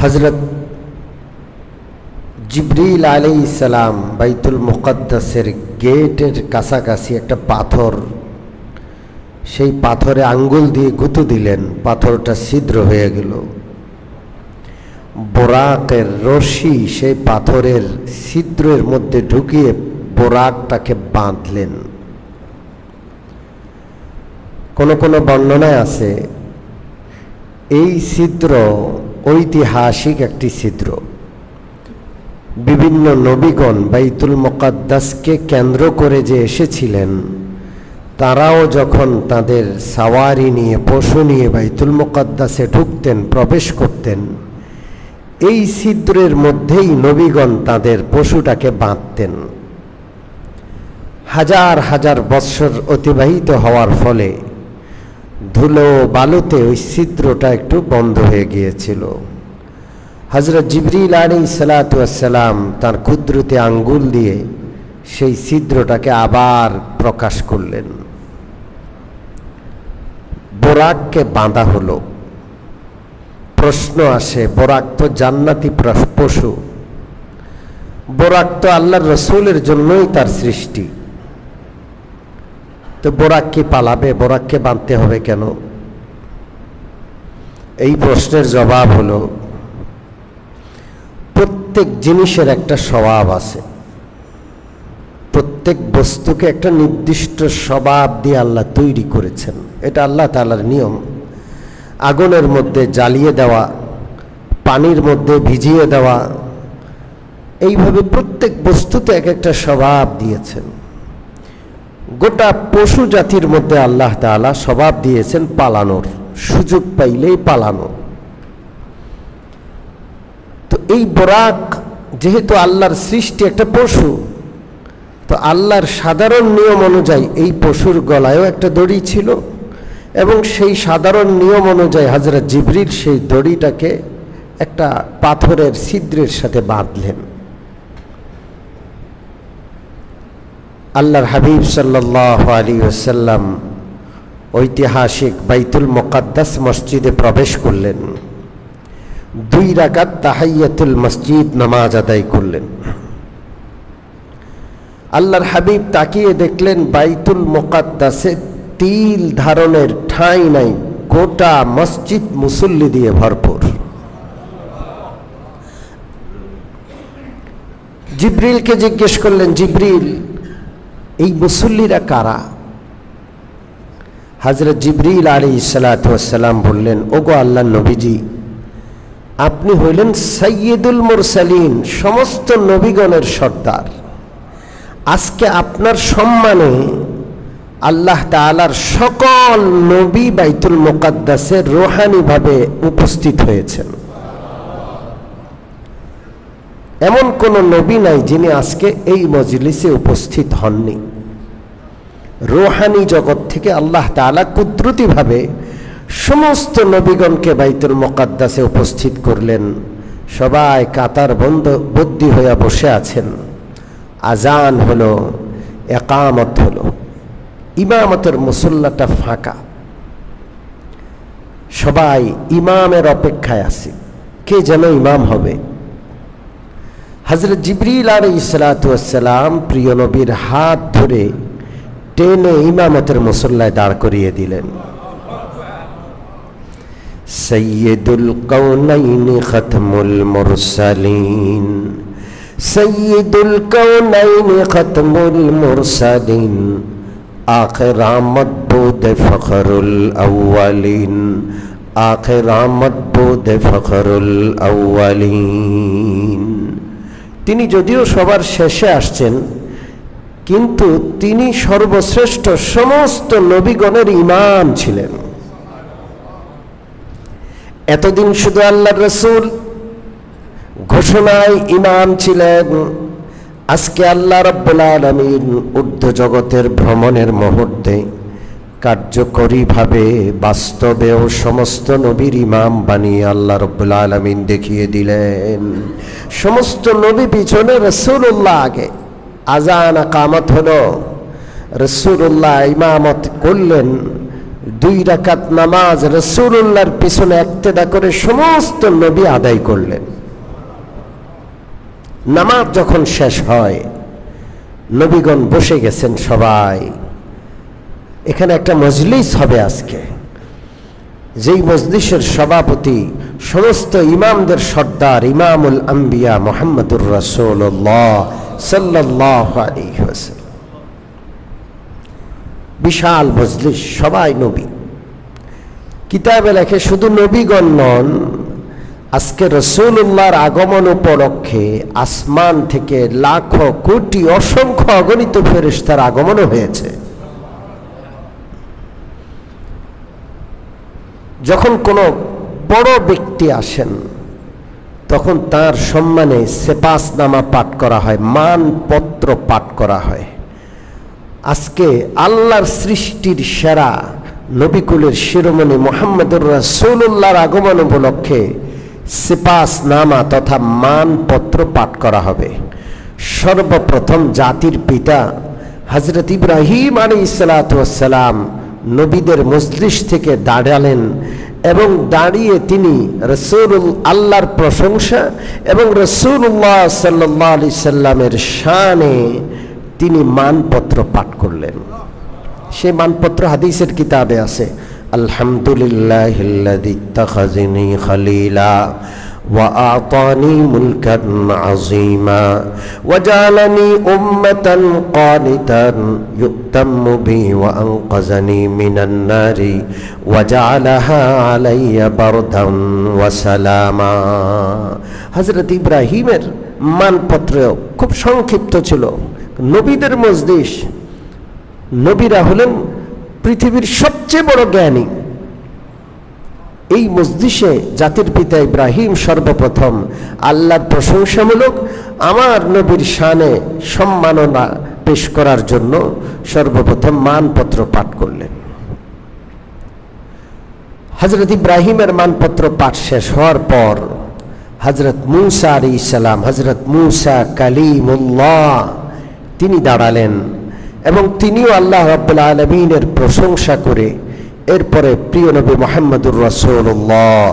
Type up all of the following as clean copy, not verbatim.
হযরত জিবরিল আলাইহিস সালাম বাইতুল মুকদ্দাসের গেটের কাছাকাছি একটা পাথর, সেই পাথরে আঙ্গুল দিয়ে গুঁতো দিলেন, পাথরটা ছিদ্র হয়ে গেল। বোরাকের রশি সেই পাথরের ছিদ্রের মধ্যে ঢুকিয়ে বোরাকটাকে বাঁধলেন। কোন কোন বর্ণনায় আছে এই ছিদ্র ঐতিহাসিক একটি ছিদ্র। বিভিন্ন নবীগণ বাইতুল মুকদ্দাসকে কেন্দ্র করে যে এসেছিলেন, তারাও যখন তাদের সাওয়ারি নিয়ে, পশু নিয়ে বাইতুল মুকদ্দাসে ঢুকতেন, প্রবেশ করতেন, এই ছিদ্রের মধ্যেই নবীগণ তাদের পশুটাকে বাঁধতেন। হাজার হাজার বৎসর অতিবাহিত হওয়ার ফলে ধুলো বালুতে ওই ছিদ্রটা একটু বন্ধ হয়ে গিয়েছিল। হযরত জিবরিল আলাইহিস সালাতু ওয়াস সালাম তার কুদরতে আঙ্গুল দিয়ে সেই ছিদ্রটাকে আবার প্রকাশ করলেন। বোরাককে বাঁধা হলো। প্রশ্ন আসে, বোরাক তো জান্নাতি পশু, বোরাক তো আল্লাহর রসুলের জন্যই তার সৃষ্টি, তো বোরাক কি পালাবে? বোরাককে বাঁধতে হবে কেন? এই প্রশ্নের জবাব হলো, প্রত্যেক জিনিসের একটা স্বভাব আছে। প্রত্যেক বস্তুকে একটা নির্দিষ্ট স্বভাব দিয়ে আল্লাহ তৈরি করেছেন। এটা আল্লাহ তাআলার নিয়ম। আগুনের মধ্যে জ্বালিয়ে দেওয়া, পানির মধ্যে ভিজিয়ে দেওয়া, এইভাবে প্রত্যেক বস্তুতে এক একটা স্বভাব দিয়েছেন। গোটা পশু জাতির মধ্যে আল্লাহ তাআলা স্বভাব দিয়েছেন পালানোর, সুযোগ পাইলেই পালানো। তো এই বোরাক যেহেতু আল্লাহর সৃষ্টি, একটা পশু, তো আল্লাহর সাধারণ নিয়ম অনুযায়ী এই পশুর গলায়ও একটা দড়ি ছিল, এবং সেই সাধারণ নিয়ম অনুযায়ী হযরত জিবরিল সেই দড়িটাকে একটা পাথরের ছিদ্রের সাথে বাঁধলেন। আল্লাহর হাবিব সাল্লাল্লাহু আলাইহি ওয়াসাল্লাম ঐতিহাসিক বাইতুল মুকদ্দাস মসজিদে প্রবেশ করলেন। 2 রাকাত তাহিয়াতুল মসজিদ নামাজ আদায় করলেন। আল্লাহর হাবিব তাকিয়ে দেখলেন বাইতুল মুকদ্দাসে তিল ধারণের ঠাঁই নাই, গোটা মসজিদ মুসল্লি দিয়ে ভরপুর। জিবরিলকে জিজ্ঞেস করলেন, জিবরিল, এই মুসল্লিরা কারা? হযরত জিবরিল আলাইহিস সালাতু ওয়াস সালাম বললেন, ওগো আল্লাহর নবীজি, আপনি হইলেন সাইয়্যিদুল মুরসালিন, সমস্ত নবীগণের সর্দার। আজকে আপনার সম্মানে আল্লাহ তাআলার সকল নবী বাইতুল মুকদ্দাসে রূহানীভাবে উপস্থিত হয়েছেন। এমন কোন নবী নাই যিনি আজকে এই মজলিসে উপস্থিত হননি। রূহানী জগৎ থেকে আল্লাহ তাআলা কুদরতিভাবে সমস্ত নবীগণকে বাইতুল মুকদ্দাসে উপস্থিত করলেন। সবাই কাতার বন্দী হয়ে বসে আছেন। আজান হলো, ইকামত হলো, ইমামতের মুসল্লাটা ফাঁকা, সবাই ইমামের অপেক্ষায় আছে, কে যেন ইমাম হবে। হযরত জিবরিল আলাইহিস সালাতু ওয়াস সালাম প্রিয় নবীর হাত ধরে টেনে ইমামতের মুসল্লায় দাঁড় করিয়ে দিলেন। সাইয়্যিদুল কাউনাইনি খাতমুল মুরসালিন, সাইয়্যিদুল কাউনাইনি খাতমুল মুরসালিন, আখির আমত বুদ ফখরুল আউয়ালিন, আখির আমত বুদ ফখরুল আউয়ালিন। তিনি যদিও সবার শেষে আসছেন, কিন্তু তিনি সর্বশ্রেষ্ঠ সমস্ত নবীগণের ইমাম ছিলেন। এতদিন শুধু আল্লাহর রাসূল ঘোষণায় ইমাম ছিলেন, আজকে আল্লাহ রাব্বুল আলামিন ঊর্ধ্ব জগতের ভ্রমণের মুহূর্তে কার্যকরীভাবে বাস্তবেও সমস্ত নবীর ইমাম বানিয়ে আল্লাহ রাব্বুল আলামিন দেখিয়ে দিলেন। সমস্ত নবী পিছনে, রাসূলুল্লাহ আগে। আজান ইকামত হলো, রাসূলুল্লাহ ইমামত করলেন, 2 রাকাত নামাজ রাসূলুল্লাহর পিছনে ইক্তেদা করে সমস্ত নবী আদায় করলেন। নামাজ যখন শেষ হয়, নবীগণ বসে গেছেন সবাই। এখানে একটা মজলিস হবে আজকে, যেই মজলিসের সভাপতি সমস্ত ইমামদের সর্দার ইমামুল আম্বিয়া মুহাম্মদুর রাসূলুল্লাহ সাল্লাল্লাহু আলাইহি ওয়াসাল্লাম। বিশাল মজলিস, সবাই নবী। কিতাবে লেখে শুধু নবীগণ নন, আজকে রাসূলুল্লাহর আগমন উপলক্ষে আসমান থেকে লাখো কোটি অসংখ্য অগণিত ফেরেশতার আগমনও হয়েছে। যখন কোনো বড় ব্যক্তি আসেন, তখন তার সম্মানে সেপাসনামা পাঠ করা হয়, মানপত্র পাঠ করা হয়। আজকে আল্লাহর সৃষ্টির সেরা নবিকুলের শিরোমণি মুহাম্মদুর রাসূলুল্লাহর আগমন উপলক্ষে সেপাসনামা তথা মানপত্র পাঠ করা হবে। সর্বপ্রথম জাতির পিতা হযরত ইব্রাহিম আলাইহিস সালাতু ওয়াস সালাম নবীদের মজলিস থেকে দাঁড়ালেন এবং দাঁড়িয়ে তিনি আল্লাহর প্রশংসা এবং রাসূলুল্লাহ সাল্লাল্লাহু আলাইহি সাল্লামের শানে তিনি মানপত্র পাঠ করলেন। সেই মানপত্র হাদিসের কিতাবে আছে, আলহামদুলিল্লাহিল্লাযী ইত্তাখাযানি খলীলা ওয়া আতানি মুলকান আযীমা ওয়া জাআলানি উম্মাতান কানিতান ইউতাম্মু বি ওয়া আনকাযানি মিনান নারি ওয়া জাআলাহা আলাইয়া বারদান ওয়া সালামা। হযরত ইব্রাহিমের মানপত্র খুব সংক্ষিপ্ত ছিল। নবীদের মজলিস, নবীরা হলেন পৃথিবীর সবচেয়ে বড় জ্ঞানী। এই মজলিসে জাতির পিতা ইব্রাহিম সর্বপ্রথম আল্লাহর প্রশংসামূলক আমার নবীর শানে সম্মাননা পেশ করার জন্য সর্বপ্রথম মানপত্র পাঠ করলেন। হযরত ইব্রাহিমের মানপত্র পাঠ শেষ হওয়ার পর হযরত মূসা আলাইহিস সালাম, হযরত মূসা কালিমুল্লাহ, তিনি দাঁড়ালেন এবং তিনিও আল্লাহ রাব্বুল আলামিনের প্রশংসা করে এরপরে প্রিয় নবী মুহাম্মদুর রাসূলুল্লাহ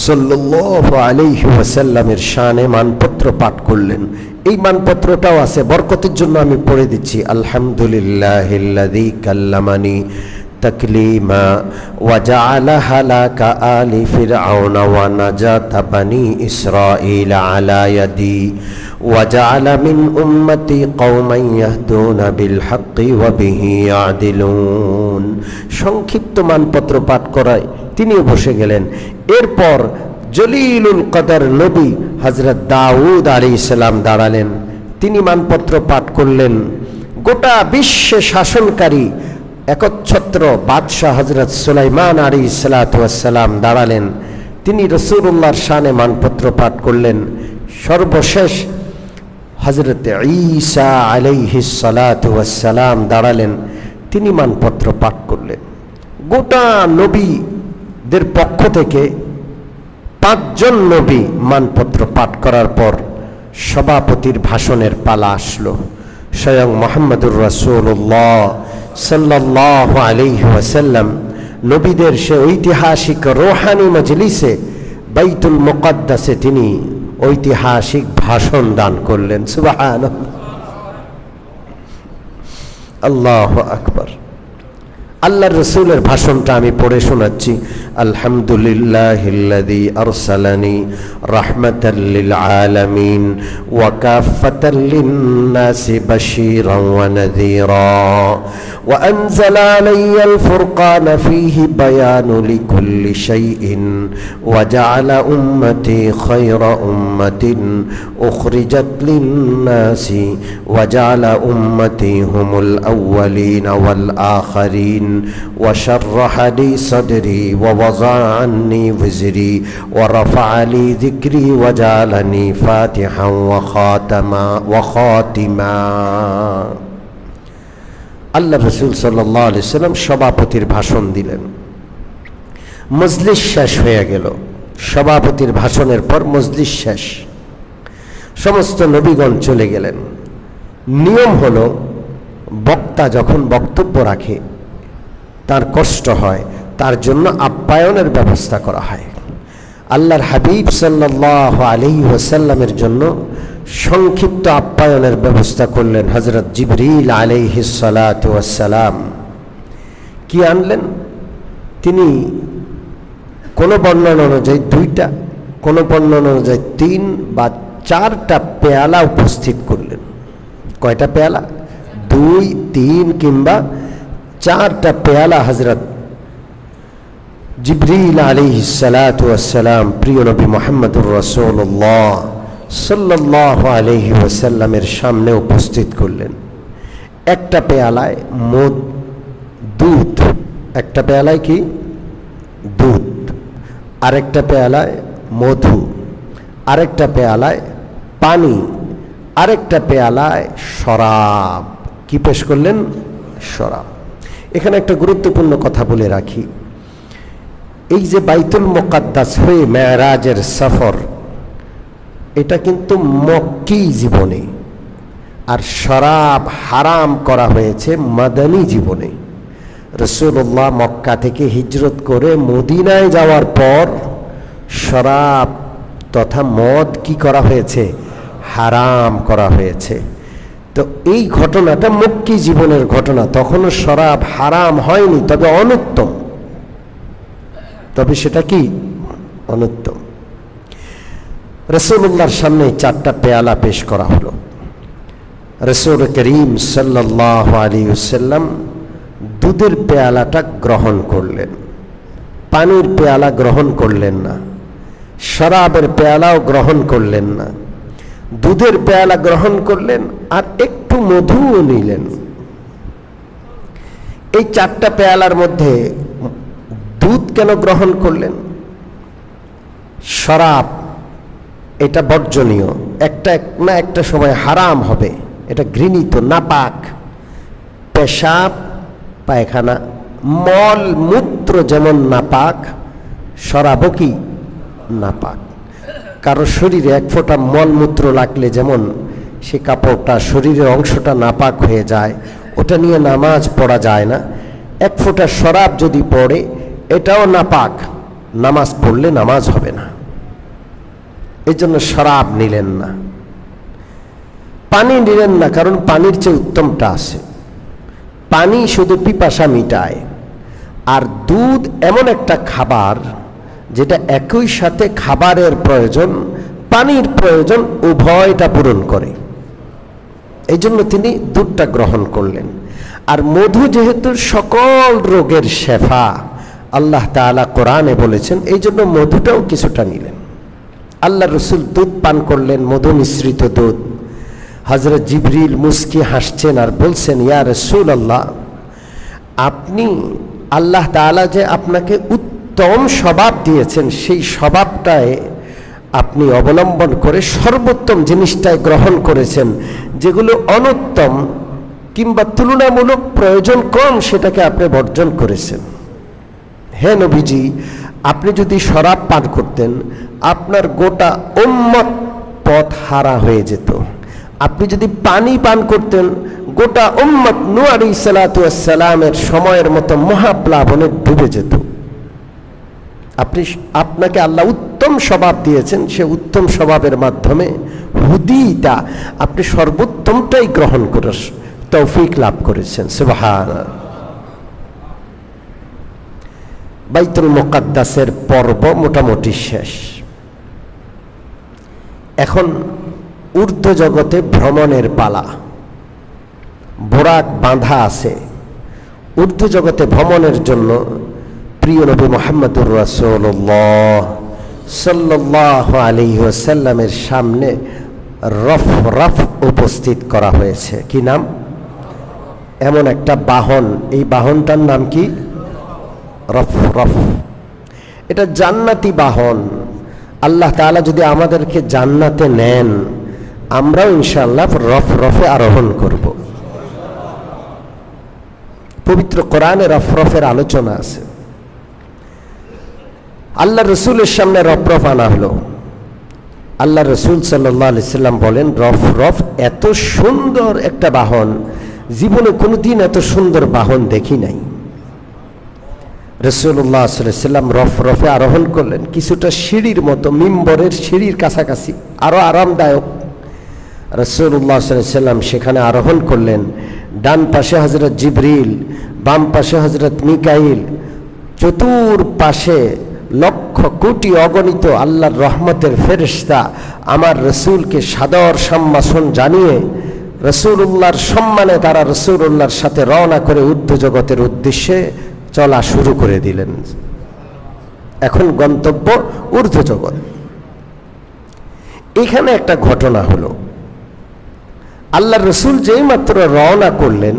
সাল্লাল্লাহু আলাইহি ওয়াসাল্লামের শানে মানপত্র পাঠ করলেন। এই মানপত্রটাও আছে, বরকতের জন্য আমি পড়ে দিচ্ছি। আলহামদুলিল্লাহিল্লাযী কাল্লামানি তাকলিমা ওয়া জাআলা হালাকা আলি ফিরআউনা ওয়া নাজাতা বানি ইসরাঈল আলা ইয়াদি ওয়া জাআলা মিন উম্মতি কওমান ইয়াহদুনা বিল হাক্কি ওয়া বিহি ইয়াদিলুন। সংক্ষিপ্ত মানপত্র পাঠ করায় তিনিও বসে গেলেন। এরপর জলিলুল কদর নবী হযরত দাউদ আলাইহিস সালাম দাঁড়ালেন, তিনি মানপত্র পাঠ করলেন। গোটা বিশ্বে শাসনকারী একচ্ছত্র বাদশাহ হযরত সুলাইমান আলাইহিস সালাতু ওয়াস সালাম দাঁড়ালেন, তিনি রাসূলুল্লাহর শানে মানপত্র পাঠ করলেন। সর্বশেষ হযরত ঈসা আলাইহিস সালাতু ওয়াস সালাম দাঁড়ালেন, তিনি মানপত্র পাঠ করলেন। গোটা নবীদের পক্ষ থেকে 5 জন নবী মানপত্র পাঠ করার পর সভাপতির ভাষণের পালা আসলো। স্বয়ং মুহাম্মদুর রাসূলুল্লাহ সাল্লাল্লাহু আলাইহি ওয়াসাল্লাম নবীদের সে ঐতিহাসিক রূহানি মজলিসে বাইতুল মুকদ্দাসে তিনি ঐতিহাসিক ভাষণ দান করলেন। সুবহানাল্লাহ, আল্লাহু আকবার। আল্লাহর রাসূলের ভাষণটা আমি পড়ে শোনাচ্ছি। আলহামদুলিল্লাহিল্লাযী আরসালানি রাহমাতাল লিল আলামিন ওয়া কাফাতাল লিন-নাসি বাশীরান ওয়া নাযীরা ওয়া আনজালা আলাইয়াল ফুরকানা ফীহি বায়ানু লিকুল্লি শাইইন ওয়া জাআলা উম্মতি খায়রা উম্মাতিন উখরিজাত লিন-নাসি ওয়া জাআলা উম্মতি হুমুল আউওয়ালিন ওয়াল আখিরিন وشرح لي صدري ووضع عني وزري ورفع لي ذكري وجعلني فاتحا وخاتما। আল্লাহ রাসূল সাল্লাল্লাহু আলাইহি সাল্লাম সভাপতির ভাষণ দিলেন। মজলিস শেষ হয়ে গেল। সভাপতির ভাষণের পর মজলিস শেষ, সমস্ত নবীগণ চলে গেলেন। নিয়ম হলো বক্তা যখন বক্তব্য রাখে তার কষ্ট হয়, তার জন্য আপ্যায়নের ব্যবস্থা করা হয়। আল্লাহর হাবিব সাল্লাল্লাহু আলাইহি ওয়াসাল্লামের জন্য সংক্ষিপ্ত আপ্যায়নের ব্যবস্থা করলেন হযরত জিবরিল আলাইহিস সালাতু ওয়াস সালাম। কি আনলেন? তিনি কোন বর্ণনা অনুযায়ী 2টা, কোন বর্ণনা অনুযায়ী 3 বা 4টা পেয়ালা উপস্থিত করলেন। কয়টা পেয়ালা? 2, 3 কিংবা 4টা পেয়ালা হযরত জিবরিল আলাইহিস সালাতু ওয়াস সালাম প্রিয় নবী মুহাম্মদুর রাসূলুল্লাহ সাল্লাল্লাহু আলাইহি ওয়াসাল্লামের সামনে উপস্থিত করলেন। একটা পেয়ালায় দুধ, একটা পেয়ালায় কি দুধ, আরেকটা পেয়ালায় মধু, আরেকটা পেয়ালায় পানি, আরেকটা পেয়ালায় শরাব। কি পেশ করলেন? শরাব। এখানে একটা গুরুত্বপূর্ণ কথা বলে রাখি, এই যে বাইতুল মুকাদ্দাস হয়ে মেরাজের সফর, এটা কিন্তু মক্কি জীবনে, আর শরাব হারাম করা হয়েছে মাদানী জীবনে। রাসূলুল্লাহ মক্কা থেকে হিজরত করে মদিনায় যাওয়ার পর শরাব তথা মদ কি করা হয়েছে? হারাম করা হয়েছে। তো এই ঘটনাটা মক্কি জীবনের ঘটনা, তখনও শরাব হারাম হয়নি, তবে অনুত্তম। তবে সেটা কি? অনুত্তম। রাসূলুল্লাহর সামনে 4টা পেয়ালা পেশ করা হলো। রাসূল করিম সাল্লাল্লাহু আলাইহি ওয়াসাল্লাম দুধের পেয়ালাটা গ্রহণ করলেন, পানির পেয়ালা গ্রহণ করলেন না, শরাবের পেয়ালাও গ্রহণ করলেন না। দুধের পেয়ালা গ্রহণ করলেন আর একটু মধুও নিলেন। এই 4টা পেয়ালার মধ্যে দুধ কেন গ্রহণ করলেন? শরাব এটা বর্জনীয়, একটা সময় হারাম হবে, এটা ঘৃণিত, নাপাক। পেশাব পায়খানা মল মূত্র যেমন নাপাক, শরাবও কি নাপাক। কারো শরীরে 1 ফোঁটা মলমূত্র লাগলে যেমন সে কাপড়টা, শরীরের অংশটা নাপাক হয়ে যায়, ওটা নিয়ে নামাজ পড়া যায় না। 1 ফোঁটা শরাব যদি পড়ে, এটাও নাপাক, নামাজ পড়লে নামাজ হবে না। এই জন্য শরাব নিলেন না। পানি নিলেন না, কারণ পানির চেয়ে উত্তমটা আছে। পানি শুধু পিপাসা মিটায়, আর দুধ এমন একটা খাবার যেটা একই সাথে খাবারের প্রয়োজন, পানির প্রয়োজন, উভয়টা পূরণ করে। এই জন্য তিনি দুধটা গ্রহণ করলেন। আর মধু যেহেতু সকল রোগের শেফা, আল্লাহ তাআলা কোরআনে বলেছেন, এই জন্য মধুটাও কিছুটা নিলেন। আল্লাহ রসুল দুধ পান করলেন, মধু মিশ্রিত দুধ। হযরত জিবরিল মুস্কি হাসছেন আর বলছেন, ইয়া রাসূলুল্লাহ, আপনি, আল্লাহ তাআলা যে আপনাকে উত্তম স্বভাব দিয়েছেন, সেই স্বভাবটায় আপনি অবলম্বন করে সর্বোত্তম জিনিসটাই গ্রহণ করেছেন। যেগুলো অনুত্তম কিংবা তুলনামূলক প্রয়োজন কম, সেটাকে আপনি বর্জন করেছেন। হে নবীজি, আপনি যদি শরাব পান করতেন, আপনার গোটা উম্মত পথ হারা হয়ে যেত। আপনি যদি পানি পান করতেন, গোটা উম্মত নূহ আলাইহিস সালাতু ওয়াস সালামের সময়ের মতো মহাপ্লাবনে ডুবে যেত। আপনাকে আল্লাহ উত্তম স্বভাব দিয়েছেন, সে উত্তম স্বভাবের মাধ্যমে হুদিতা, আপনি সর্বোত্তমটাই গ্রহণ করার তৌফিক লাভ করেছেন। সুবহানাল্লাহ। বাইতুল মুকাদ্দাসের পর্ব মোটামুটি শেষ। এখন ঊর্ধ্ব জগতে ভ্রমণের পালা। বোরাক বাঁধা আছে। ঊর্ধ্ব জগতে ভ্রমণের জন্য প্রিয় নবী মুহাম্মদুর রাসূলুল্লাহ সাল্লাল্লাহু আলাইহি ওয়াসাল্লামের সামনে রফ উপস্থিত করা হয়েছে। কি নাম? এমন একটা বাহন, এই বাহনটার নাম কি? রফ। এটা জান্নাতি বাহন। আল্লাহ তাআলা যদি আমাদেরকে জান্নাতে নেন, আমরাও ইনশাআল্লাহ রফে আরোহণ করব। পবিত্র কোরআনে রফের আলোচনা আছে। আল্লাহ রসুলের সামনে রফ আনা হলো। আল্লাহ রসুল সাল্লাল্লাহু আলাইহি সাল্লাম বলেন, রফ এত সুন্দর একটা বাহন, জীবনে কোনোদিন এত সুন্দর বাহন দেখি নাই। রাসূলুল্লাহ সাল্লাল্লাহু আলাইহি ওয়াসাল্লাম রফরফে আরোহণ করলেন, কিছুটা সিঁড়ির মতো, মিম্বরের সিঁড়ির কাছাকাছি, আরো আরামদায়ক। রাসূলুল্লাহ সাল্লাল্লাহু আলাইহি ওয়াসাল্লাম সেখানে আরোহণ করলেন। ডান পাশে হযরত জিবরিল, বাম পাশে হযরত মিকাইল, চতুর্পাশে লক্ষ কোটি অগণিত আল্লাহর রহমতের ফেরেশতা আমার রসুলকে সাদর সম্ভাষণ জানিয়ে রসুল্লাহর সম্মানে তারা রসুল্লাহর সাথে রওনা করে ঊর্ধ্ব জগতের উদ্দেশ্যে চলা শুরু করে দিলেন। এখন গন্তব্য ঊর্ধ্ব জগৎ। এখানে একটা ঘটনা হলো, আল্লাহর রসুল যেই মাত্র রওনা করলেন,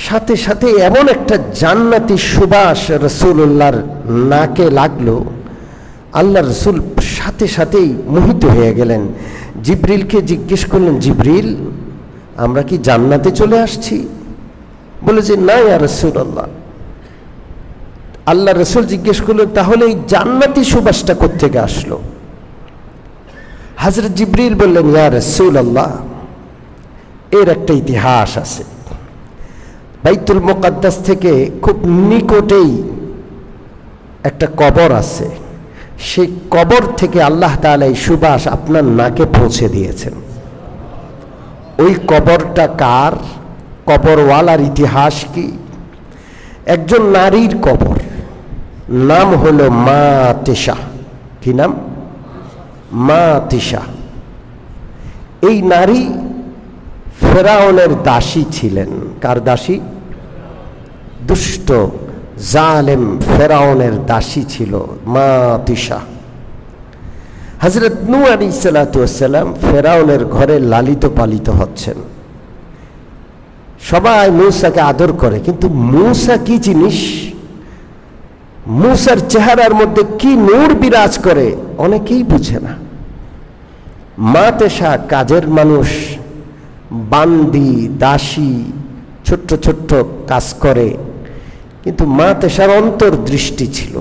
সাথে সাথে এমন একটা জান্নাতি সুবাস রসুল্লাহর নাকে লাগলো, আল্লাহ রসুল সাথে সাথেই মোহিত হয়ে গেলেন। জিবরিলকে জিজ্ঞেস করলেন, জিবরিল, আমরা কি জান্নাতে চলে আসছি? বলে যে না ইয়া রাসূলুল্লাহ। আল্লাহ রসুল জিজ্ঞেস করলেন, তাহলে এই জান্নাতি সুবাসটা কোত্থেকে আসলো? হযরত জিবরিল বললেন, ইয়া রাসূলুল্লাহ, এর একটা ইতিহাস আছে। বাইতুল মুকাদ্দাস থেকে খুব নিকটেই একটা কবর আছে, সেই কবর থেকে আল্লাহ তাআলা এই সুবাস আপনার নাকে পৌঁছে দিয়েছেন। ওই কবরটা কার? কবরওয়ালার ইতিহাস কি? একজন নারীর কবর, নাম হলো মা তিশা। কি নাম? মা তিশা। এই নারী ফেরাউনের দাসী ছিলেন। কার দাসী? দুষ্ট জালেম ফেরাউনের দাসী ছিল মা তিশা। হযরত নূহ আলাইহিস সালাতু ওয়াস সালাম ফেরাউনের ঘরে লালিত পালিত হচ্ছেন। সবাই মূসাকে আদর করে, কিন্তু মূসা কি জিনিস, মূসার চেহারার মধ্যে কি নূর বিরাজ করে অনেকেই বুঝে না। মা তিশা কাজের মানুষ, বান্দি, দাসী, ছোট্ট ছোট্ট কাজ করে, কিন্তু মা তিশার অন্তর্দৃষ্টি ছিল।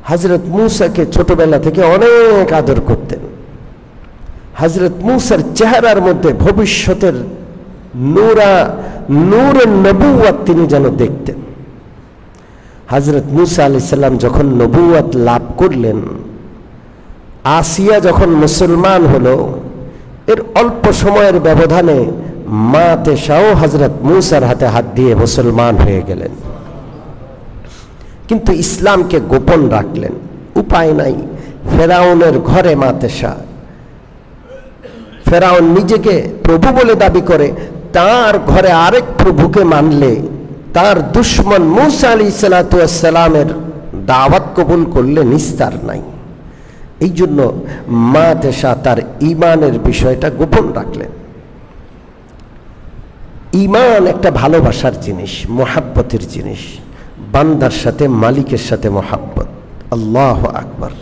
হযরত মূসাকে ছোটবেলা থেকে অনেক আদর করতেন। হযরত মূসার চেহারার মধ্যে ভবিষ্যতের নূরে নবুয়ত তিনি যেন দেখতেন। হযরত মূসা আলাইহিস সালাম যখন নবুয়ত লাভ করলেন, আসিয়া যখন মুসলমান হলো, এর অল্প সময়ের ব্যবধানে মা তিশাও হযরত মূসার হাতে হাত দিয়ে মুসলমান হয়ে গেলেন, কিন্তু ইসলামকে গোপন রাখলেন। উপায় নাই, ফেরাউনের ঘরে মা তিশা। ফেরাউন নিজেকে প্রভু বলে দাবি করে, তার ঘরে আরেক প্রভুকে মানলে তার দুশমন মূসা আলাইহিস সালাতু ওয়াস সালামের দাওয়াত কবুল করলে নিস্তার নাই। এই জন্য মা তিশা তার ঈমানের বিষয়টা গোপন রাখলেন। ঈমান একটা ভালোবাসার জিনিস, মোহাব্বতের জিনিস, বান্দার সাথে মালিকের সাথে মোহাব্বত। আল্লাহু আকবার।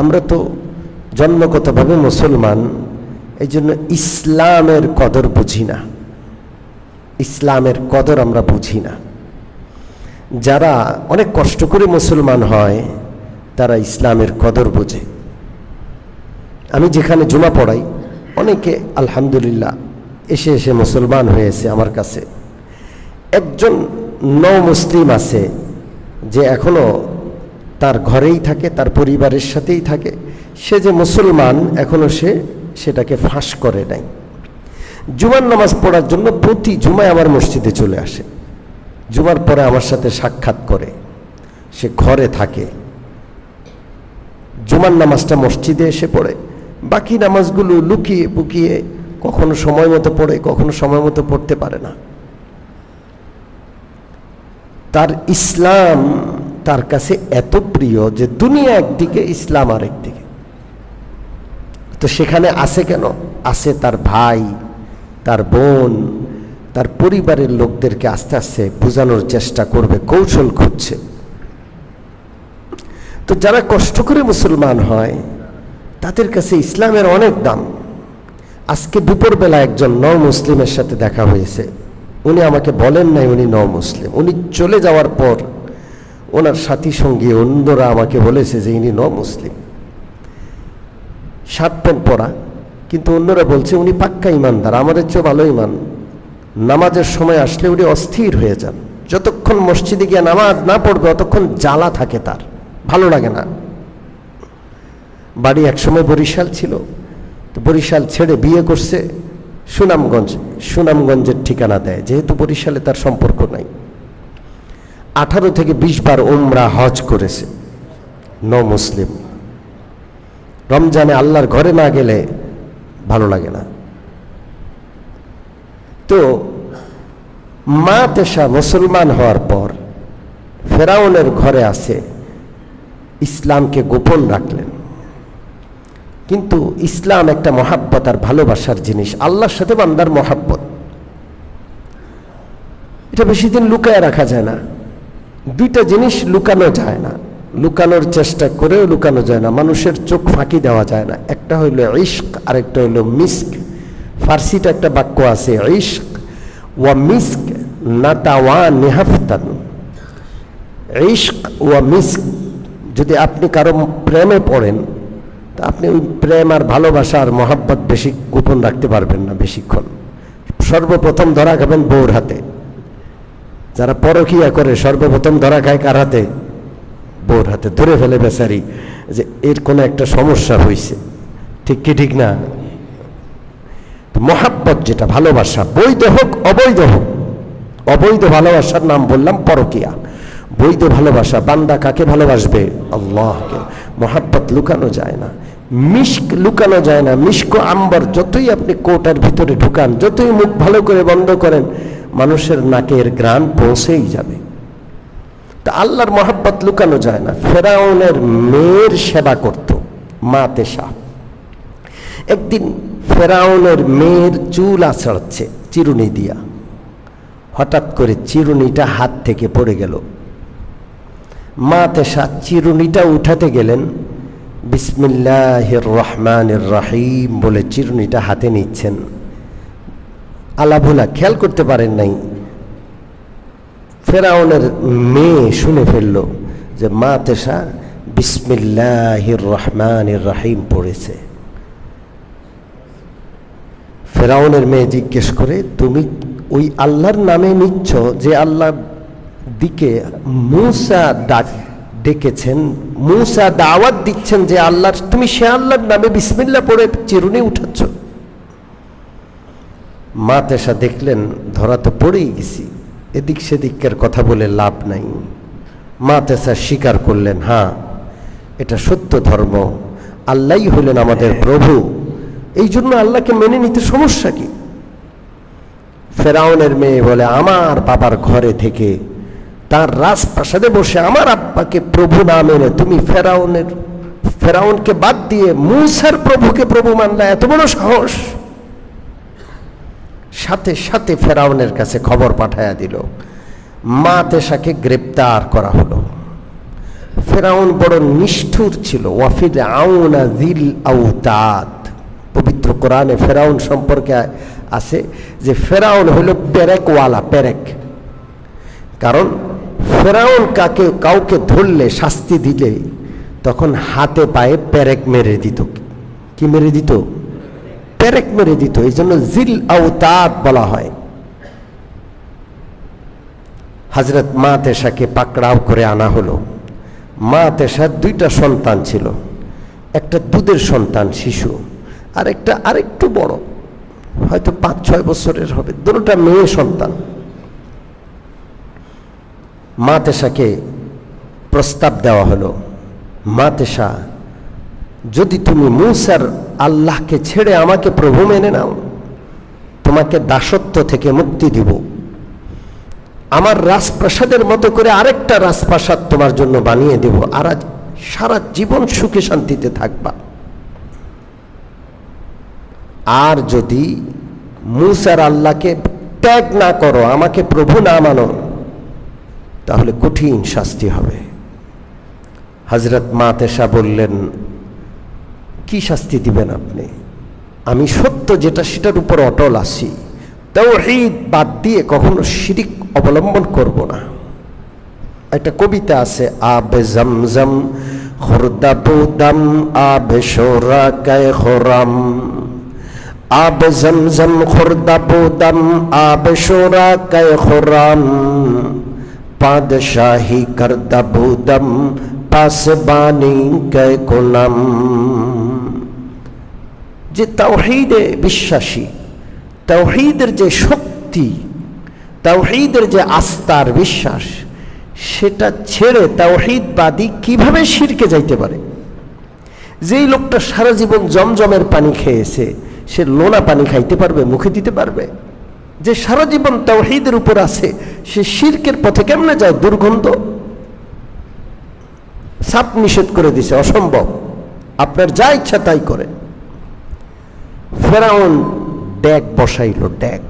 আমরা তো জন্মগতভাবে মুসলমান, এই জন্য ইসলামের কদর বুঝি না, ইসলামের কদর আমরা বুঝি না। যারা অনেক কষ্ট করে মুসলমান হয় তারা ইসলামের কদর বোঝে। আমি যেখানে জুমা পড়াই, অনেকে আলহামদুলিল্লাহ এসে এসে মুসলমান হয়েছে আমার কাছে। একজন নও মুসলিম আছে যে এখনো তার ঘরেই থাকে, তার পরিবারের সাথেই থাকে, সে যে মুসলমান এখনো সে সেটাকে ফাঁস করে নাই। জুমার নামাজ পড়ার জন্য প্রতি জুমায় আমার মসজিদে চলে আসে, জুমার পরে আমার সাথে সাক্ষাৎ করে, সে ঘরে থাকে, জুমার নামাজটা মসজিদে এসে পড়ে, বাকি নামাজগুলো লুকিয়ে পুকিয়ে কখনো সময় মতো পড়ে, কখনো সময় মতো পড়তে পারে না। তার ইসলাম তার কাছে এত প্রিয় যে দুনিয়া একদিকে, ইসলাম আরেকদিকে। তো সেখানে আছে কেন? আছে তার ভাই, তার বোন, তার পরিবারের লোকদেরকে আস্তে আস্তে বোঝানোর চেষ্টা করবে, কৌশল খুঁজছে। তো যারা কষ্ট করে মুসলমান হয় তাদের কাছে ইসলামের অনেক দাম। আজকে দুপুরবেলা একজন নও মুসলিমের সাথে দেখা হয়েছে। উনি আমাকে বলেন নাই উনি নও মুসলিম। উনি চলে যাওয়ার পর ওনার সাথী সঙ্গী অন্যরা আমাকে বলেছে যে ইনি নও মুসলিম, শার্ট প্যান্ট পরা, কিন্তু অন্যরা বলছে উনি পাক্কা ইমানদার, আমাদের চেয়ে ভালো ইমান। নামাজের সময় আসলে উনি অস্থির হয়ে যান, যতক্ষণ মসজিদে গিয়ে নামাজ না পড়বে অতক্ষণ জ্বালা থাকে, তার ভালো লাগে না। বাড়ি একসময় বরিশাল ছিল, তো বরিশাল ছেড়ে বিয়ে করছে সুনামগঞ্জ, সুনামগঞ্জের ঠিকানা দেয়, যেহেতু বরিশালে তার সম্পর্ক নাই। 18 থেকে 20 বার উমরা হজ করেছে, মুসলিম। রমজানে আল্লাহর ঘরে না গেলে ভালো লাগে না। তো মা তেশা মুসলমান হওয়ার পর ফেরাউনের ঘরে আছে, ইসলামকে গোপন রাখলেন। কিন্তু ইসলাম একটা মহাব্বত আর ভালোবাসার জিনিস, আল্লাহর সাথে বান্দার মহাব্বত, এটা বেশি দিন লুকায় রাখা যায় না। দুইটা জিনিস লুকানো যায় না, লুকানোর চেষ্টা করেও লুকানো যায় না, মানুষের চোখ ফাঁকি দেওয়া যায় না। একটা হইল ইশক, আরেকটা হইল মিস্ক। ফার্সিতে একটা বাক্য আছে, ইশক ওয়া মিস্ক নাতাওয়া নিহাফতান। ইশক ওয়া মিস্ক, যদি আপনি কারো প্রেমে পড়েন তা আপনি ওই প্রেম আর ভালোবাসা আর মহাব্বত বেশি গোপন রাখতে পারবেন না বেশিক্ষণ। সর্বপ্রথম ধরা খাবেন বউর হাতে। যারা পরকিয়া করে সর্বপ্রথম ধরা খায় কার হাতে? বউর হাতে। ধরে ফেলে বেচারি যে এর কোনো একটা সমস্যা হয়েছে, ঠিক কি ঠিক না? মহাব্বত যেটা ভালোবাসা, বৈধ হোক অবৈধ হোক, অবৈধ ভালোবাসার নাম বললাম পরকিয়া। বৈধ ভালোবাসা, বান্দা কাকে ভালোবাসবে? আল্লাহকে। মহাব্বত লুকানো যায় না, মিস্ক লুকানো যায় না। মিস্ক আম্বর যতই আপনি কোটার ভিতরে ঢুকান, যতই মুখ ভালো করে বন্ধ করেন, মানুষের নাকের ঘ্রাণ পৌঁছেই যাবে। তা আল্লাহর মহাব্বত লুকানো যায় না। ফেরাউনের মেয়ের সেবা করত মা তেশা। একদিন ফেরাউনের মেয়ের চুল আছড়াচ্ছে চিরুনি দিয়া, হঠাৎ করে চিরুনিটা হাত থেকে পড়ে গেল। মা তেশা চিরুনিটা উঠাতে গেলেন, বিসমিল্লাহির রহমানির রহিম বলে চিরুনিটা হাতে নিচ্ছেন। আলাভোলা খেয়াল করতে পারেন নাই, ফেরাউনের মেয়ে শুনে ফেলল যে মা তেশা বিসমিল্লাহির রহমানির রহিম পড়েছে। ফেরাউনের মেয়ে জিজ্ঞেস করে, তুমি ওই আল্লাহর নামে নিচ্ছ যে আল্লাহর দিকে মূসা ডেকেছেন, মূসা দাওয়াত দিচ্ছেন যে আল্লাহর, তুমি সে আল্লাহর নামে বিসমিল্লাহ পড়ে চিরুনি উঠাচ্ছ? মা তেশা দেখলেন ধরা তো পড়েই গেছি, এদিক সেদিকের কথা বলে লাভ নাই। মা তেশা স্বীকার করলেন, হ্যাঁ এটা সত্য ধর্ম, আল্লাহই হলেন আমাদের প্রভু, এই জন্য আল্লাহকে মেনে নিতে সমস্যা কি? ফেরাউনের মেয়ে বলে, আমার বাবার ঘরে থেকে তার রাজপ্রাসাদে বসে আমার আব্বাকে প্রভু না মেনে তুমি ফেরাউনকে বাদ দিয়ে মূসার প্রভুকে প্রভু মানলা, এত বড় সাহস! সাথে সাথে ফেরাউনের কাছে খবর পাঠায়া দিল, মা তেশাকে গ্রেপ্তার করা হলো। ফেরাউন বড় নিষ্ঠুর ছিল। ওয়াফিরআউনা যিল আওতাদ, পবিত্র কোরআনে ফেরাউন সম্পর্কে আছে যে ফেরাউন হলো পেরেকওয়ালা, পেরেক। কারণ ফেরাউন কাউকে ধরলে, শাস্তি দিলে তখন হাতে পায়ে পেরেক মেরে দিত। কি মেরে দিত? পেরেক মেরে দিত। এই জন্য জিল আওতাদ বলা হয়। হযরত মা তেশাকে পাকড়াও করে আনা হলো। মা তেশার 2টা সন্তান ছিল, একটা দুধের সন্তান শিশু, আর একটা আরেকটু বড়, হয়তো 5-6 বছরের হবে, দুটোটা মেয়ে সন্তান। মা তেশাকে প্রস্তাব দেওয়া হলো, মা তেশা যদি তুমি মূসার আল্লাহকে ছেড়ে আমাকে প্রভু মেনে নাও, তোমাকে দাসত্ব থেকে মুক্তি দিব, আমার রাজপ্রাসাদের মতো করে আরেকটা রাজপ্রাসাদ তোমার জন্য বানিয়ে দেব, আর সারা জীবন সুখে শান্তিতে থাকবা। আর যদি মূসার আল্লাহকে ত্যাগ না করো, আমাকে প্রভু না মানো, তাহলে কঠিন শাস্তি হবে। হযরত মা তেশা বললেন, কি শাস্তি দিবেন আপনি? আমি সত্য যেটা সেটার উপর অটল আছি, তাওহীদ বাদ দিয়ে কখনো শিরিক অবলম্বন করব না। একটা কবিতা আছে, আবে জমজম খুরদাবুদম আবে শোরা কায়ে খোরাম, আবে জমজম খুরদাবুদম আবে শোরা কায়ে খোরাম, पादशाही करदा भूदम पासबानी कै कुलम। যে তাওহীদে বিশ্বাসী, তাওহীদের যে শক্তি, তাওহীদের যে আস্থার বিশ্বাস, সেটা ছেড়ে তাওহীদবাদী কিভাবে শিরকে যাইতে পারে? যেই লোকটা সারা জীবন জমজমের পানি খেয়েছে, সে লোনা পানি খাইতে পারবে, মুখে দিতে পারবে? যে সারা জীবন তাওহীদের উপর আছে, সে শিরকের পথে কেমনে যায়? দুর্গন্ধ। সাপ নিষেধ করে দিছে, অসম্ভব, আপনার যা ইচ্ছা তাই করে। ফেরাউন ড্যাগ বসাইল, ড্যাগ,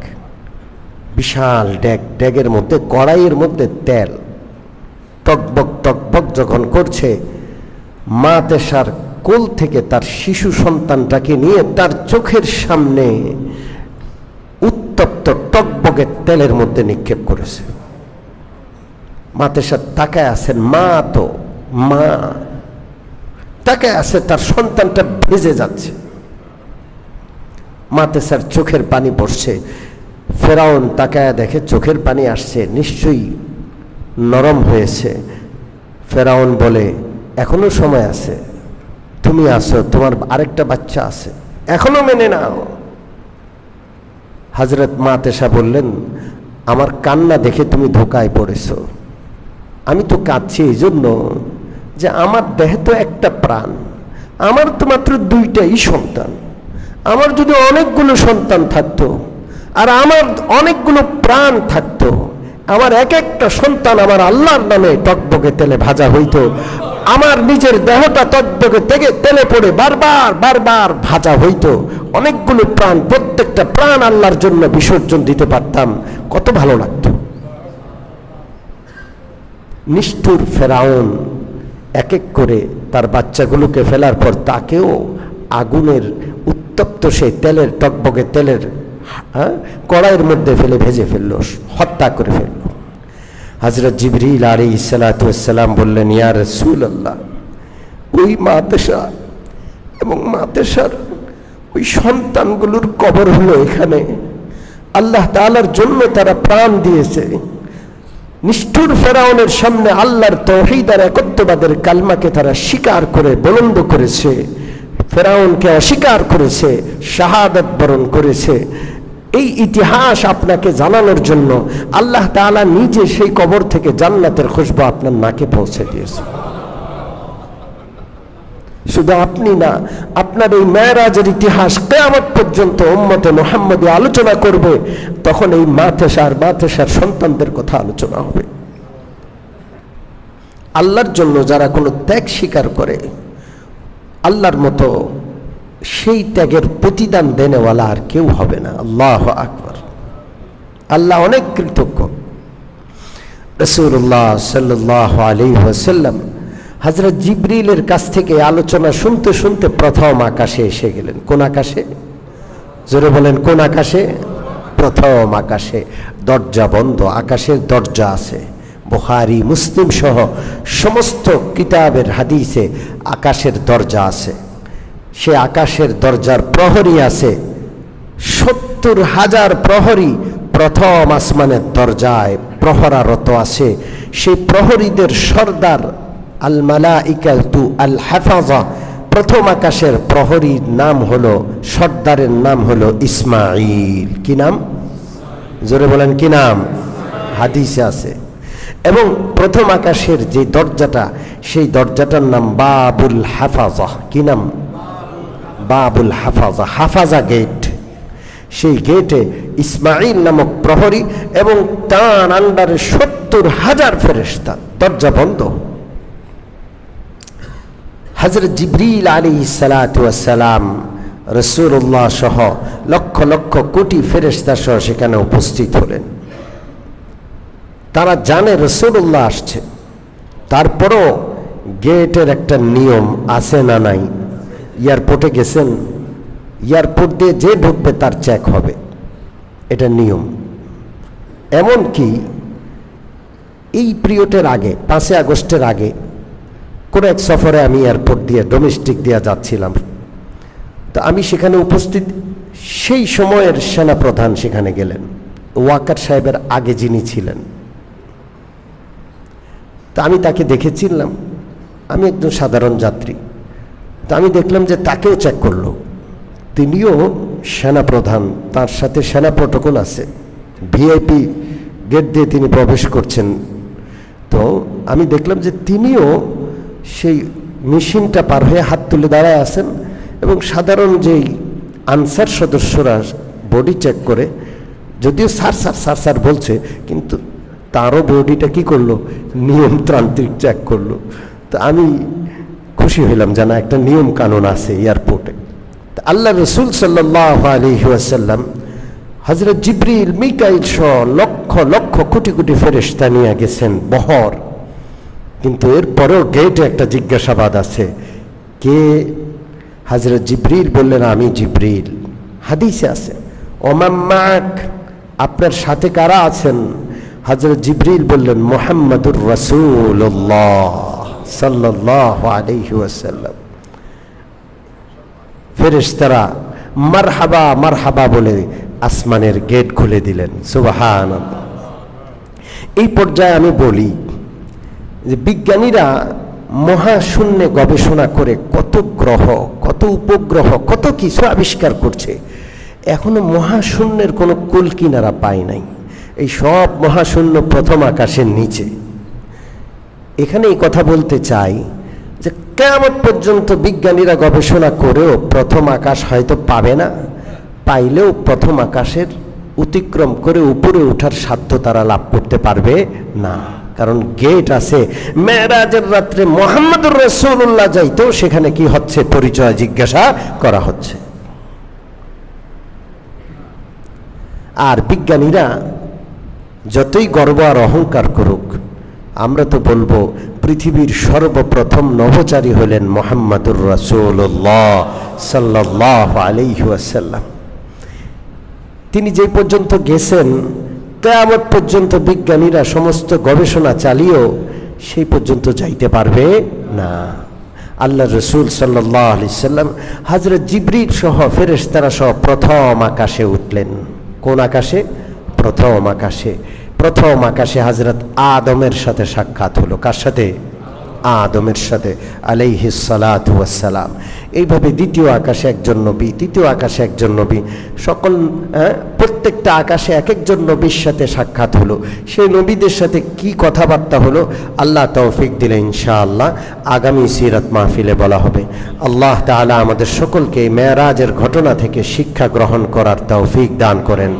বিশাল ড্যাগ, ড্যাগের মধ্যে কড়াইয়ের মধ্যে তেল টকবক টকবক যখন করছে, মা তেসার কোল থেকে তার শিশু সন্তানটাকে নিয়ে তার চোখের সামনে উত্তপ্ত টকবকের তেলের মধ্যে নিক্ষেপ করেছে। মা তেসার তাকায় আছেন, মা তো মা তাকায় আছে, তার সন্তানটা ভেজে যাচ্ছে, মা তেসার চোখের পানি পড়ছে। ফেরাউন তাকায় দেখে চোখের পানি আসছে, নিশ্চয়ই নরম হয়েছে। ফেরাউন বলে, এখনো সময় আছে, তুমি আসো, তোমার আরেকটা বাচ্চা আছে, এখনো মেনে নাও। হযরত মা তেসা বললেন, আমার কান্না দেখে তুমি ধোকায় পড়েছো। আমি তো কাঁদছি এই জন্য যে আমার দেহে তো একটা প্রাণ, আমার তো মাত্র দুইটাই সন্তান। আমার যদি অনেকগুলো সন্তান থাকতো আর আমার অনেকগুলো প্রাণ থাকতো, আমার এক একটা সন্তান আমার আল্লাহর নামে টকবকে তেলে ভাজা হইতো, আমার নিজের দেহটা টকবকে থেকে তেলে পড়ে বারবার বারবার ভাজা হইতো, অনেকগুলো প্রাণ, প্রত্যেকটা প্রাণ আল্লাহর জন্য বিসর্জন দিতে পারতাম, কত ভালো লাগতো। নিষ্ঠুর ফেরাউন এক এক করে তার বাচ্চাগুলোকে ফেলার পর তাকেও আগুনের উত্তপ্ত সেই তেলের টকবকে তেলের কড়াইয়ের মধ্যে ফেলে ভেজে ফেললো, হত্যা করে ফেললো। হযরত জিবরিল আলাইহিস সালাতু ওয়াস সালাম বললেন, ইয়া রাসূলুল্লাহ, ওই মা তেসা এবং মা তেসার ওই সন্তানগুলোর কবর হলো এখানে, আল্লাহ তাআলার জন্য তারা প্রাণ দিয়েছে। নিষ্ঠুর ফেরাউনের সামনে আল্লাহর তাওহীদ আর একত্ববাদের কালমাকে তারা স্বীকার করে বুলন্দ করেছে, ফেরাউনকে অস্বীকার করেছে, শাহাদাত বরণ করেছে। এই ইতিহাস আপনাকে জানানোর জন্য আল্লাহ তাআলা নিজে সেই কবর থেকে জান্নাতের খুশবু আপনার নাকে পৌঁছে দিয়েছে। শুধু আপনি না, আপনার এই মেরাজের ইতিহাস কিয়ামত পর্যন্ত উম্মতে মুহাম্মদী আলোচনা করবে, তখন এই মা তেসার সন্তানদের কথা আলোচনা হবে। আল্লাহর জন্য যারা কোনো ত্যাগ স্বীকার করে, আল্লাহর মতো সেই ত্যাগের প্রতিদান দেনেওয়ালা আর কেউ হবে না। আল্লাহু আকবার। আল্লাহ অনেক কৃতজ্ঞ। রাসূলুল্লাহ সাল্লাল্লাহু আলাইহি ওয়াসাল্লাম হযরত জিবরিলের কাছ থেকে আলোচনা শুনতে শুনতে প্রথম আকাশে এসে গেলেন। কোন আকাশে? জোরে বলেন, কোন আকাশে? প্রথম আকাশে। দরজা বন্ধ, আকাশের দরজা আছে। বুখারী মুসলিম সহ সমস্ত কিতাবের হাদিসে আকাশের দরজা আছে। সে আকাশের দরজার প্রহরী আছে, ৭০,০০০ প্রহরী প্রথম আসমানের দরজায় প্রহরারত আছে। সেই প্রহরীদের সর্দার আল মালাইকাতু আল হাফাজা, প্রথম আকাশের প্রহরীর নাম হলো, সর্দারের নাম হলো ইসমাঈল। কি নাম? জোরে বলেন, কি নাম? হাদিসে আছে। এবং প্রথম আকাশের যে দরজাটা, সেই দরজাটার নাম বাবুল হাফাজা। কি নাম? বাবুল হাফাজা, হাফাজা গেট। সেই গেটে ইসমাঈল নামক প্রহরী এবং তার আন্ডারে ৭০,০০০ ফেরেশতা। দরজা বন্ধ। হযরত জিবরিল আলাইহিস সালাতু ওয়াস সালাম রাসূলুল্লাহ সহ লক্ষ লক্ষ কোটি ফেরেশতা সহ সেখানে উপস্থিত হলেন। তারা জানে রাসূলুল্লাহ আসছে, তারপরও গেটের একটা নিয়ম আছে না নাই? এয়ারপোর্টে গেছেন, এয়ারপোর্ট দিয়ে যে ঢুকবে তার চেক হবে, এটা নিয়ম। এমনকি এই পিরিয়ডের আগে, ৫ই আগস্টের আগে কোনো এক সফরে আমি এয়ারপোর্ট দিয়ে ডোমেস্টিক দিয়ে যাচ্ছিলাম, তো আমি সেখানে উপস্থিত। সেই সময়ের সেনাপ্রধান সেখানে গেলেন, ওয়াকার সাহেবের আগে যিনি ছিলেন, তা আমি তাকে দেখেছিলাম, আমি একজন সাধারণ যাত্রী। তা আমি দেখলাম যে তাকেও চেক করলো। তিনিও সেনাপ্রধান, তার সাথে সেনা প্রটোকল আছে, ভিআইপি গেট দিয়ে তিনি প্রবেশ করছেন। তো আমি দেখলাম যে তিনিও সেই মেশিনটা পার হয়ে হাত তুলে দাঁড়ায় আছেন, এবং সাধারণ যেই আনসার সদস্যরা বডি চেক করে, যদিও স্যার স্যার স্যার স্যার বলছে, কিন্তু তারও বডিটা কি করলো, নিয়মতান্ত্রিক চেক করলো। তো আমি খুশি হইলাম যে না, একটা নিয়ম কানুন আছে এয়ারপোর্টে। আল্লাহ রসুল সাল্লাল্লাহু আলাইহি ওয়াসাল্লাম হযরত জিবরিল, মিকাইল সহ লক্ষ লক্ষ কোটি কোটি ফেরেশতা নিয়ে গেছেন বহর। কিন্তু এরপরেও গেটে একটা জিজ্ঞাসাবাদ আছে, কে? হযরত জিবরিল বললেন, আমি জিবরিল। হাদিসে আছে, ওমান মাক, আপনার সাথে কারা আছেন? হযরত জিবরিল বললেন, মুহাম্মাদুর রাসূলুল্লাহ সাল্লাল্লাহু আলাইহি ওয়াসাল্লাম। ফেরেশতারা মারহাবা মারহাবা বলে আসমানের গেট খুলে দিলেন। সুবহানাল্লাহ। এই পর্যায়ে আমি বলি যে বিজ্ঞানীরা মহাশূন্যে গবেষণা করে কত গ্রহ, কত উপগ্রহ, কত কিছু আবিষ্কার করছে, এখনো মহাশূন্যের কোনো কুল কিনারা পায় নাই। এই সব মহাশূন্য প্রথম আকাশের নিচে। এখানে এই কথা বলতে চাই যে কিয়ামত পর্যন্ত বিজ্ঞানীরা গবেষণা করেও প্রথম আকাশ হয়তো পাবে না, পাইলেও প্রথম আকাশের অতিক্রম করে উপরে ওঠার সাধ্য তারা লাভ করতে পারবে না। কারণ গেট আছে। মেরাজের রাত্রে মুহাম্মদুর রাসূলুল্লাহ যাইতো, সেখানে কি হচ্ছে, পরিচয় জিজ্ঞাসা করা হচ্ছে। আর বিজ্ঞানীরা যতই গর্ব আর অহংকার করুক, আমরা তো বলবো পৃথিবীর সর্বপ্রথম নভোচারী হলেন মুহাম্মদুর রাসূলুল্লাহ সাল্লাল্লাহু আলাইহি ওয়াসাল্লাম। তিনি যে পর্যন্ত গেছেন, কিয়ামত পর্যন্ত বিজ্ঞানীরা সমস্ত গবেষণা চালিয়েও সেই পর্যন্ত যাইতে পারবে না। আল্লাহ রসুল সাল্লাল্লাহু আলাইহি সাল্লাম হযরত জিবরিল সহ ফেরেশতারা সহ প্রথম আকাশে উঠলেন। কোন আকাশে? প্রথম আকাশে। প্রথম আকাশে হযরত আদমের সাথে সাক্ষাৎ হলো। কার সাথে? আদমের সাথে আলাইহিস সালাতু ওয়াস সালাম। এইভাবে দ্বিতীয় আকাশে একজন নবী, তৃতীয় আকাশে একজন নবী, সকল প্রত্যেকটা আকাশে এক একজন নবীর সাথে সাক্ষাৎ হলো। সেই নবীদের সাথে কি কথাবার্তা হলো, আল্লাহ তৌফিক দিলে ইনশাআল্লাহ আগামী সিরাত মাহফিলে বলা হবে। আল্লাহ তাআলা আমাদের সকলকে মেরাজের ঘটনা থেকে শিক্ষা গ্রহণ করার তৌফিক দান করেন।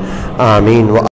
আমিন।